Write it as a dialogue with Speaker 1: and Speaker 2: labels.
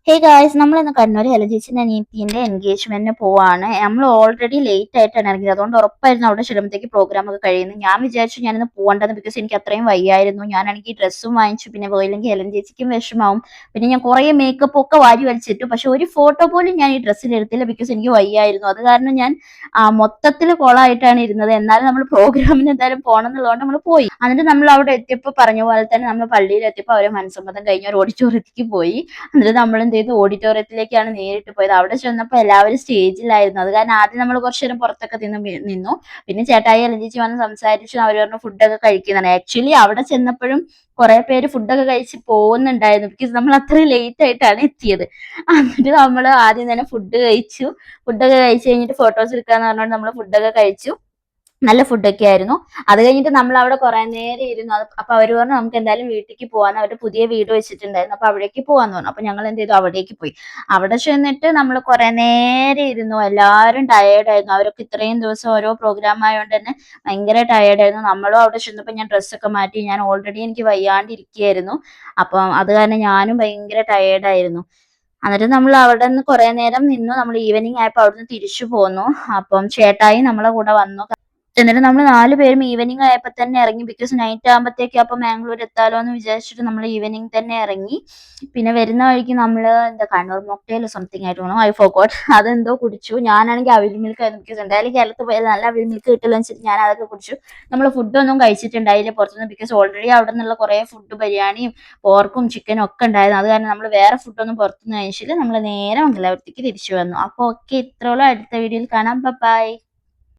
Speaker 1: Hey guys, നമ്മൾ ഇന്ന് Kannur Hala ചേച്ചിന്റെ അനിയത്തിന്റെ എൻഗേജ്മെന്റിന് പോവാണ്. നമ്മൾ ഓൾറെഡി ലേറ്റ് ആയിട്ടാണ് ഇറങ്ങിയത്. അതുകൊണ്ട് ഉറപ്പായിരുന്നു അവിടെ ചെല്ലുമ്പോഴത്തേക്ക് പ്രോഗ്രാം ഒക്കെ കഴിയുന്നു. ഞാൻ വിചാരിച്ചു ഞാനിന്ന് പോകേണ്ടത്, ബിക്കോസ് എനിക്ക് അത്രയും വയ്യായിരുന്നു. ഞാനാണെങ്കിൽ ഡ്രസ്സും വാങ്ങിച്ചു, പിന്നെ പോയില്ലെങ്കിൽ ഹെലൻ ചേച്ചിക്കും വിഷമാവും. പിന്നെ ഞാൻ കുറേ മേക്കപ്പ് ഒക്കെ വാരി വലിച്ചിട്ടു, പക്ഷെ ഒരു ഫോട്ടോ പോലും ഞാൻ ഈ ഡ്രസ്സിൽ എടുത്തില്ല, ബിക്കോസ് എനിക്ക് വയ്യായിരുന്നു. അത് കാരണം ഞാൻ മൊത്തത്തിൽ കൊളായിട്ടാണ് ഇരുന്നത്. എന്നാലും നമ്മൾ പ്രോഗ്രാമിന് എന്തായാലും പോകണം എന്നുള്ളതുകൊണ്ട് നമ്മൾ പോയി. എന്നിട്ട് നമ്മൾ അവിടെ എത്തിയപ്പോൾ പറഞ്ഞ പോലെ തന്നെ നമ്മൾ പള്ളിയിൽ എത്തിയപ്പോൾ അവരെ മനസ്സമ്മതം കഴിഞ്ഞ ഒരു ഓഡിറ്റോറിയത്തിലേക്ക് പോയി. എന്നിട്ട് നമ്മൾ എന്ത് ചെയ്തു, ഓഡിറ്റോറിയത്തിലേക്കാണ് നേരിട്ട് പോയത്. അവിടെ ചെന്നപ്പോൾ എല്ലാവരും സ്റ്റേജിലായിരുന്നു. അത് കാരണം ആദ്യം നമ്മൾ കുറച്ചു നേരം പുറത്തൊക്കെ നിന്നു. പിന്നെ ചേട്ടായി അലഞ്ചേച്ചി വന്ന് സംസാരിച്ചു. അവർ പറഞ്ഞു ഫുഡൊക്കെ കഴിക്കുന്നതാണ്. ആക്ച്വലി അവിടെ ചെന്നപ്പോഴും കുറെ പേര് ഫുഡൊക്കെ കഴിച്ച് പോകുന്നുണ്ടായിരുന്നു, ബിക്കോസ് നമ്മൾ അത്രയും ലേറ്റ് ആയിട്ടാണ് എത്തിയത്. എന്നിട്ട് നമ്മൾ ആദ്യം തന്നെ ഫുഡ് കഴിച്ചു. ഫുഡൊക്കെ കഴിച്ച് കഴിഞ്ഞിട്ട് ഫോട്ടോസ് എടുക്കാന്ന് പറഞ്ഞുകൊണ്ട് നമ്മൾ ഫുഡൊക്കെ കഴിച്ചു. നല്ല ഫുഡൊക്കെ ആയിരുന്നു. അത് കഴിഞ്ഞിട്ട് നമ്മൾ അവിടെ കുറെ നേരം ഇരുന്നു. അപ്പൊ അവര് പറഞ്ഞു നമുക്ക് എന്തായാലും വീട്ടിലേക്ക് പോവാന്ന്. അവര് പുതിയ വീട് വെച്ചിട്ടുണ്ടായിരുന്നു, അപ്പൊ അവിടേക്ക് പോവാന്ന് പറഞ്ഞു. അപ്പൊ ഞങ്ങൾ എന്ത് ചെയ്തു, അവിടേക്ക് പോയി. അവിടെ ചെന്നിട്ട് നമ്മൾ കുറെ നേരം ഇരുന്നു. എല്ലാവരും ടയേർഡായിരുന്നു. അവരൊക്കെ ഇത്രയും ദിവസം ഓരോ പ്രോഗ്രാം ആയതുകൊണ്ട് തന്നെ ഭയങ്കര ടയേർഡായിരുന്നു. നമ്മളും അവിടെ ചെന്നപ്പോൾ ഞാൻ ഡ്രസ്സൊക്കെ മാറ്റി. ഞാൻ ഓൾറെഡി എനിക്ക് വയ്യാണ്ടിരിക്കുകയായിരുന്നു. അപ്പം അത് കാരണം ഞാനും ഭയങ്കര ടയേർഡായിരുന്നു. എന്നിട്ട് നമ്മൾ അവിടെ നിന്ന് കുറെ നേരം നിന്നു. നമ്മൾ ഈവനിങ് ആയപ്പോൾ അവിടുന്ന് തിരിച്ചു പോന്നു. അപ്പം ചേട്ടായി നമ്മളെ കൂടെ വന്നു. എന്നിട്ട് നമ്മൾ 4 പേരും ഈവനിങ് ആയപ്പോൾ തന്നെ ഇറങ്ങി, ബിക്കോസ് നൈറ്റ് ആകുമ്പോഴത്തേക്കും അപ്പം മാംഗ്ലൂർ എത്താലോ എന്ന് വിചാരിച്ചിട്ട് നമ്മൾ ഈവനിങ് തന്നെ ഇറങ്ങി. പിന്നെ വരുന്ന വഴിക്ക് നമ്മൾ എന്താ കണ്ണൂർ മോക്ടെയിൽ സംതിങ് ആയിട്ട് തോന്നുന്നു, ഐ ഫോർഗോട്ട്, അതെന്തോ കുടിച്ചു. ഞാനാണെങ്കിൽ അവിൽ മിൽക്ക് ആയിരുന്നു, ബിക്കോസ് എന്തായാലും കേരളത്തിൽ പോയാൽ നല്ല അവിൽ മിൽക്ക് കിട്ടില്ലെന്ന് വെച്ചിട്ട് ഞാൻ അതൊക്കെ കുടിച്ചു. നമ്മൾ ഫുഡൊന്നും കഴിച്ചിട്ടുണ്ടായില്ല പുറത്തുനിന്ന്, ബിക്കോസ് ഓൾറെഡി അവിടെ നിന്നുള്ള കുറേ ഫുഡ്, ബിരിയാണിയും പോർക്കും ചിക്കനും ഒക്കെ ഉണ്ടായിരുന്നു. അത് കാരണം നമ്മൾ വേറെ ഫുഡൊന്നും പുറത്തുനിന്ന് കഴിച്ചില്ല. നമ്മൾ നേരെ മംഗലാപുരത്തേക്ക് തിരിച്ചു വന്നു. അപ്പോൾ ഓക്കെ, ഇത്രയോളം അടുത്ത വീഡിയോയിൽ കാണാം. ബൈ.